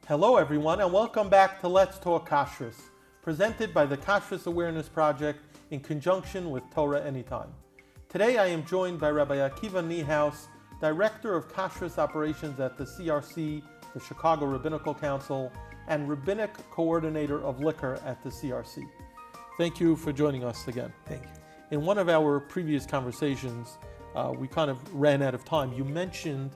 Hello everyone and welcome back to Let's Talk Kashrus, presented by the Kashrus Awareness Project in conjunction with Torah Anytime. Today I am joined by Rabbi Akiva Niehaus, Director of Kashrus Operations at the CRC, the Chicago Rabbinical Council, and Rabbinic Coordinator of Liquor at the CRC. Thank you for joining us again. Thank you. In one of our previous conversations, we kind of ran out of time. You mentioned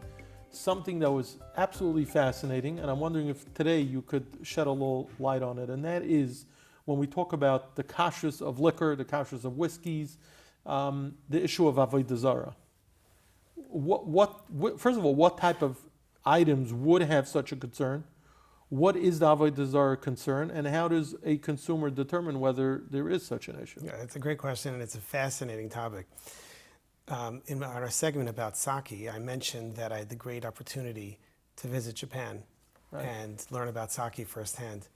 something that was absolutely fascinating, and I'm wondering if today you could shed a little light on it, and that is when we talk about the kashrus of liquor, the kashrus of whiskeys, the issue of Avodah Zara. First of all, what type of items would have such a concern? What is the Avodah Zara concern, and how does a consumer determine whether there is such an issue? Yeah, it's a great question, and it's a fascinating topic. In our segment about sake, I mentioned that I had the great opportunity to visit Japan and learn about sake firsthand.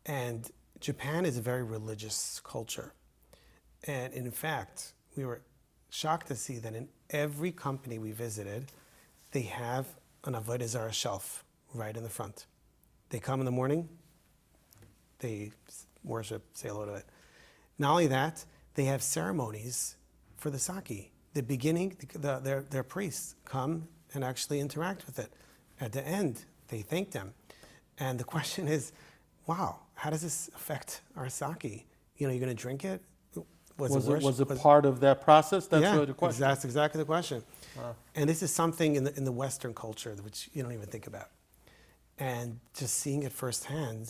And Japan is a very religious culture. And in fact, we were shocked to see that in every company we visited, they have an Avodah Zara shelf right in the front. They come in the morning, they worship, say hello to it. Not only that, they have ceremonies for the sake. The beginning, their priests come and actually interact with it. At the end, they thank them. And the question is, wow, how does this affect our sake? You know, you're going to drink it? Was it part of that process? That's really the question. That's exactly the question. Wow. And this is something in the Western culture which you don't even think about. And just seeing it firsthand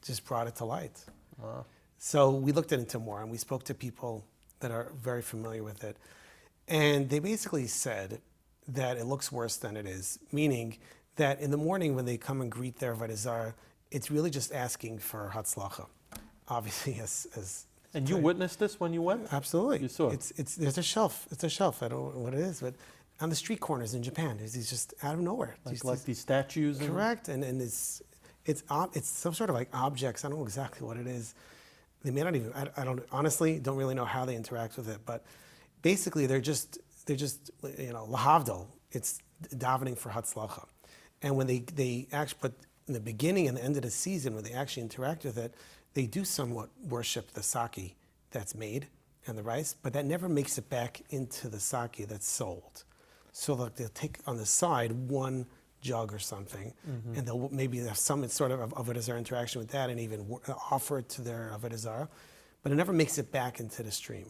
just brought it to light. Wow. So we looked into it more, and we spoke to people that are very familiar with it. And they basically said that it looks worse than it is, meaning that in the morning when they come and greet their Avodah Zara, it's really just asking for hatzlacha. Obviously, as and you witnessed this when you went? Absolutely. You saw it? There's a shelf. It's a shelf. I don't know what it is, but on the street corners in Japan, there's these just out of nowhere. Like these statues? Correct. And it's some sort of like objects. I don't know exactly what it is. They may not even, I don't honestly don't really know how they interact with it, but basically they're just lahavdol. It's davening for hatzlacha. And when they actually put in the beginning and the end of the season, when they actually interact with it, they do somewhat worship the sake that's made and the rice, but that never makes it back into the sake that's sold. So like they'll take on the side one jug or something, and they'll maybe have some sort of Avodah Zara interaction with that and even offer it to their Avodah Zara, but it never makes it back into the stream.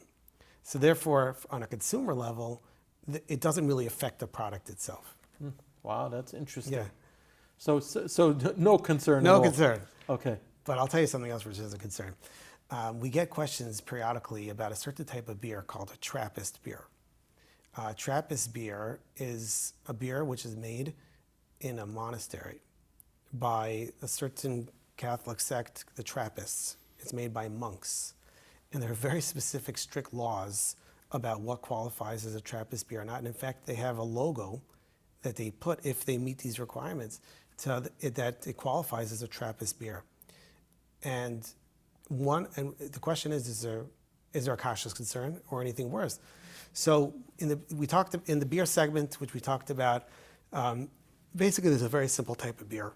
So therefore, on a consumer level, it doesn't really affect the product itself. Wow, that's interesting. Yeah. So no concern No at all. concern. Okay. But I'll tell you something else which is a concern. We get questions periodically about a certain type of beer called a Trappist beer. Trappist beer is a beer which is made in a monastery by a certain Catholic sect, the Trappists. It's made by monks. And there are very specific, strict laws about what qualifies as a Trappist beer or not. And in fact, they have a logo that they put if they meet these requirements that it qualifies as a Trappist beer. And the question is there a kashrus concern or anything worse? So we talked in the beer segment, which we talked about, basically there's a very simple type of beer.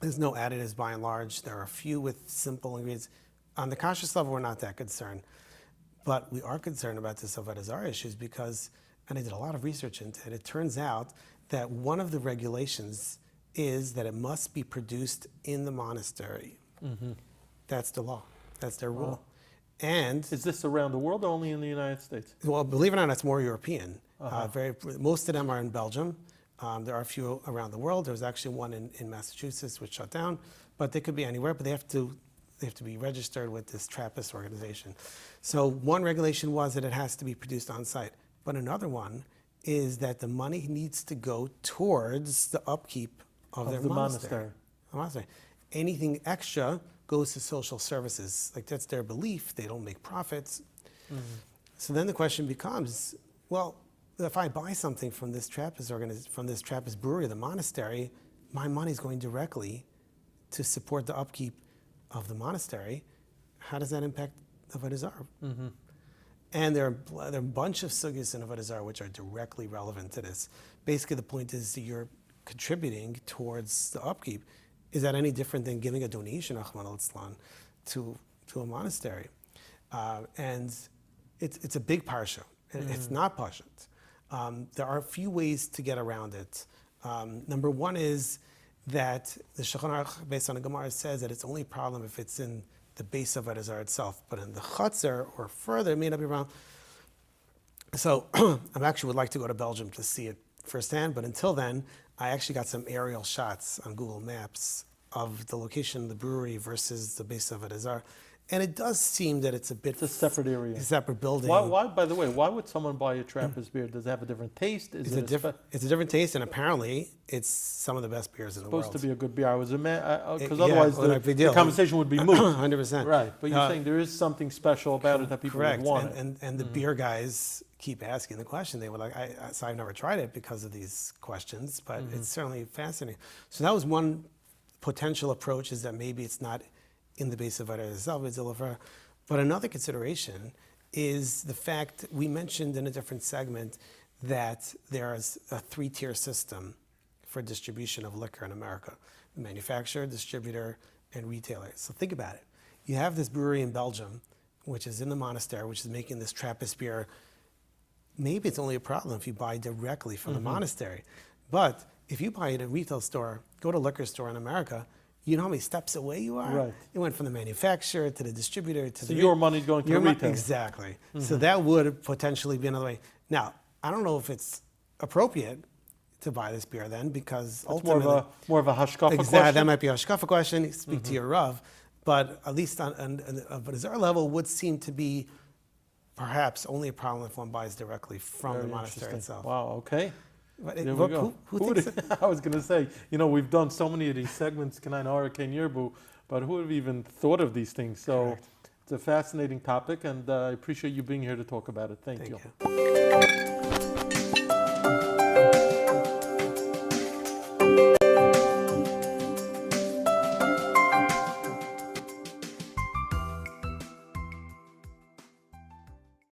There's no additives by and large. There are a few with simple ingredients. On the kashrus level, we're not that concerned. But we are concerned about this Avodah Zara issues because, and I did a lot of research into it, it turns out that one of the regulations is that it must be produced in the monastery. That's the law. That's their rule. And is this around the world or only in the United States? Well, believe it or not, it's more European. Most of them are in Belgium. There are a few around the world. There was actually one in Massachusetts which shut down, but they could be anywhere, but they have to be registered with this Trappist organization. So one regulation was that it has to be produced on site, but another one is that the money needs to go towards the upkeep of their monastery. Anything extra goes to social services. Like that's their belief. They don't make profits. So then the question becomes, well, if I buy something from this Trappist brewery, the monastery, my money is going directly to support the upkeep of the monastery. How does that impact Avodah Zara? And there are a bunch of sugyas in Avodah Zara which are directly relevant to this. Basically, the point is that you're contributing towards the upkeep. Is that any different than giving a donation, Rahman al-Islam, to a monastery? And it's a big parsha. It's not pashut. There are a few ways to get around it. Number one is that the Shulchan Aruch, based on the Gemara, says that it's only a problem if it's in the base of Avodah Zara itself, but in the chutzner or further, it may not be around. So I actually would like to go to Belgium to see it firsthand, but until then, I actually got some aerial shots on Google Maps of the location of the brewery versus the base of Avodah Zara. And it does seem that it's a separate area. A separate building. Why, by the way, why would someone buy a Trappist beer? Does it have a different taste? It's a different taste, and apparently it's some of the best beers in the world. It's supposed to be a good beer. I was because otherwise the conversation would be moot. 100%. Right, but you're saying there is something special about it that people would want. And the beer guys keep asking the question. They were like, so I've never tried it because of these questions, but it's certainly fascinating. So that was one potential approach, is that maybe it's not in the base of Avodah itself, but another consideration is the fact we mentioned in a different segment that there's a 3-tier system for distribution of liquor in America: the manufacturer, distributor, and retailer. So think about it. You have this brewery in Belgium, which is in the monastery, which is making this Trappist beer. Maybe it's only a problem if you buy directly from the monastery, but if you buy it at a retail store, go to a liquor store in America, you know how many steps away you are? Right. It went from the manufacturer to the distributor to the... So your money's going to the retailer. Exactly. So that would potentially be another way. Now, I don't know if it's appropriate to buy this beer then, because ultimately... more of a hashkafa question? That might be a hashkafa question. Speak to your Rav. But at least on a Zara level would seem to be perhaps only a problem if one buys directly from the monastery itself. Wow, okay. But there we go. Who thinks I was going to say, we've done so many of these segments, Kanai Hurricane Yerbu, but who would have even thought of these things? So Correct. It's a fascinating topic, and I appreciate you being here to talk about it. Thank you.